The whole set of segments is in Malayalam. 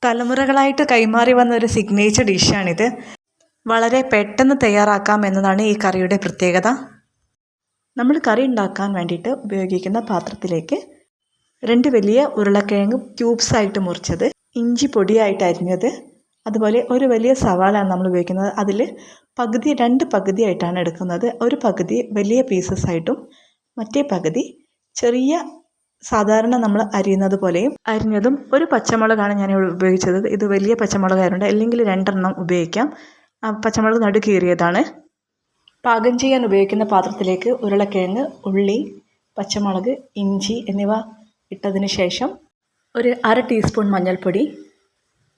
തലമുറകളായിട്ട് കൈമാറി വന്ന ഒരു സിഗ്നേച്ചർ ഡിഷാണിത്. വളരെ പെട്ടെന്ന് തയ്യാറാക്കാം എന്നതാണ് ഈ കറിയുടെ പ്രത്യേകത. നമ്മൾ കറി ഉണ്ടാക്കാൻ വേണ്ടിയിട്ട് ഉപയോഗിക്കുന്ന പാത്രത്തിലേക്ക് 2 വലിയ ഉരുളക്കിഴങ്ങ് ക്യൂബ്സായിട്ട് മുറിച്ചത്, ഇഞ്ചി പൊടിയായിട്ട് അരിഞ്ഞത്, അതുപോലെ ഒരു വലിയ സവാളയാണ് നമ്മൾ ഉപയോഗിക്കുന്നത്. അതിൽ 2 പകുതിയായിട്ടാണ് എടുക്കുന്നത്. ഒരു പകുതി വലിയ പീസസ് ആയിട്ടും മറ്റേ പകുതി ചെറിയ സാധാരണ നമ്മൾ അരിയുന്നത് പോലെയും അരിഞ്ഞതും. ഒരു പച്ചമുളകാണ് ഞാൻ ഉപയോഗിച്ചത്. ഇത് വലിയ പച്ചമുളകായതുകൊണ്ട് അല്ലെങ്കിൽ 2 ഉപയോഗിക്കാം. പച്ചമുളക് നടു കീറിയതാണ്. പാകം ചെയ്യാൻ ഉപയോഗിക്കുന്ന പാത്രത്തിലേക്ക് ഉരുളക്കിഴങ്ങ്, ഉള്ളി, പച്ചമുളക്, ഇഞ്ചി എന്നിവ ഇട്ടതിന് ശേഷം ഒരു 1/2 ടീസ്പൂൺ മഞ്ഞൾപ്പൊടി,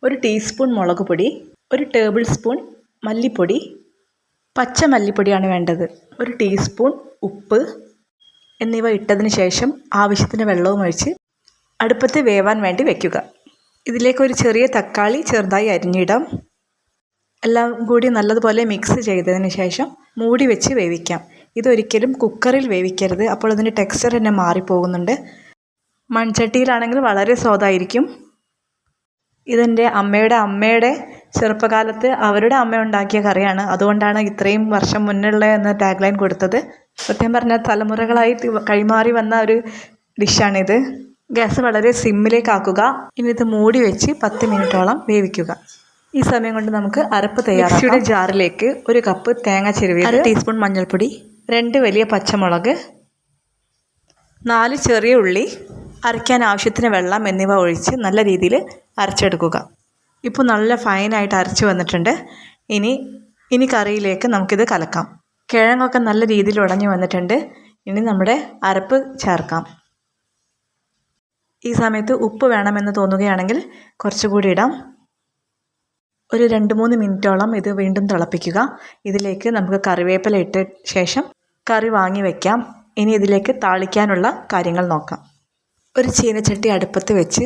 1 ടീസ്പൂൺ മുളക് പൊടി, 1 ടേബിൾ സ്പൂൺ മല്ലിപ്പൊടി, പച്ച മല്ലിപ്പൊടിയാണ് വേണ്ടത്, 1 ടീസ്പൂൺ ഉപ്പ് എന്നിവ ഇട്ടതിന് ശേഷം ആവശ്യത്തിന് വെള്ളവും ഒഴിച്ച് അടുപ്പത്ത് വേവാൻ വേണ്ടി വയ്ക്കുക. ഇതിലേക്ക് ഒരു ചെറിയ തക്കാളി ചെറുതായി അരിഞ്ഞിടാം. എല്ലാം കൂടി നല്ലതുപോലെ മിക്സ് ചെയ്തതിന് ശേഷം മൂടി വെച്ച് വേവിക്കാം. ഇതൊരിക്കലും കുക്കറിൽ വേവിക്കരുത്, അപ്പോൾ അതിൻ്റെ ടെക്സ്ചർ തന്നെ മാറിപ്പോകുന്നുണ്ട്. മൺചട്ടിയിലാണെങ്കിൽ വളരെ സ്വാദായിരിക്കും. ഇതെൻ്റെ അമ്മയുടെ ചെറുപ്പകാലത്ത് അവരുടെ അമ്മ ഉണ്ടാക്കിയ കറിയാണ്. അതുകൊണ്ടാണ് ഇത്രയും വർഷം മുന്നുള്ള എന്ന ടാഗ് ലൈൻ കൊടുത്തത്. സത്യം പറഞ്ഞാൽ തലമുറകളായി കൈമാറി വന്ന ഒരു ഡിഷാണിത്. ഗ്യാസ് വളരെ സിമ്മിലേക്ക് ആക്കുക. ഇനി ഇത് മൂടി വെച്ച് 10 മിനിറ്റോളം വേവിക്കുക. ഈ സമയം കൊണ്ട് നമുക്ക് അരപ്പ് തയ്യാറാക്കാം. മിക്സിയുടെ ജാറിലേക്ക് 1 കപ്പ് തേങ്ങ ചിരവിയത്, 1/2 ടീസ്പൂൺ മഞ്ഞൾപ്പൊടി, 2 വലിയ പച്ചമുളക്, 4 ചെറിയ ഉള്ളി, അരയ്ക്കാൻ ആവശ്യത്തിന് വെള്ളം എന്നിവ ഒഴിച്ച് നല്ല രീതിയിൽ അരച്ചെടുക്കുക. ഇപ്പോൾ നല്ല ഫൈനായിട്ട് അരച്ച് വന്നിട്ടുണ്ട്. ഇനി കറിയിലേക്ക് നമുക്കിത് കലക്കാം. കിഴങ്ങൊക്കെ നല്ല രീതിയിൽ ഉടഞ്ഞു വന്നിട്ടുണ്ട്. ഇനി നമ്മുടെ അരപ്പ് ചേർക്കാം. ഈ സമയത്ത് ഉപ്പ് വേണമെന്ന് തോന്നുകയാണെങ്കിൽ കുറച്ചുകൂടി ഇടാം. ഒരു 2-3 മിനിറ്റോളം ഇത് വീണ്ടും തിളപ്പിക്കുക. ഇതിലേക്ക് നമുക്ക് കറിവേപ്പില ഇട്ട ശേഷം കറി വാങ്ങി വയ്ക്കാം. ഇനി ഇതിലേക്ക് താളിക്കാനുള്ള കാര്യങ്ങൾ നോക്കാം. ഒരു ചീനച്ചട്ടി അടുപ്പത്ത് വെച്ച്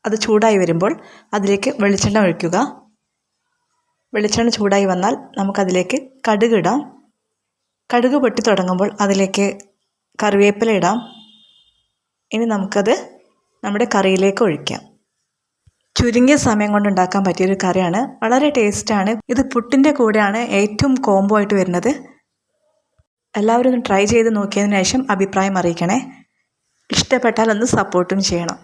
അത് ചൂടായി വരുമ്പോൾ അതിലേക്ക് വെളിച്ചെണ്ണ ഒഴിക്കുക. വെളിച്ചെണ്ണ ചൂടായി വന്നാൽ നമുക്കതിലേക്ക് കടുക് ഇടാം. കടുക് പൊട്ടി തുടങ്ങുമ്പോൾ അതിലേക്ക് കറിവേപ്പില ഇടാം. ഇനി നമുക്കത് നമ്മുടെ കറിയിലേക്ക് ഒഴിക്കാം. ചുരുങ്ങിയ സമയം കൊണ്ട് ഉണ്ടാക്കാൻ പറ്റിയൊരു കറിയാണ്. വളരെ ടേസ്റ്റാണ്. ഇത് പുട്ടിൻ്റെ കൂടെയാണ് ഏറ്റവും കോംബോ ആയിട്ട് വരുന്നത്. എല്ലാവരും ഒന്ന് ട്രൈ ചെയ്ത് നോക്കിയതിന് ശേഷം അഭിപ്രായം അറിയിക്കണേ. ഇഷ്ടപ്പെട്ടാൽ ഒന്ന് സപ്പോർട്ടും ചെയ്യണം.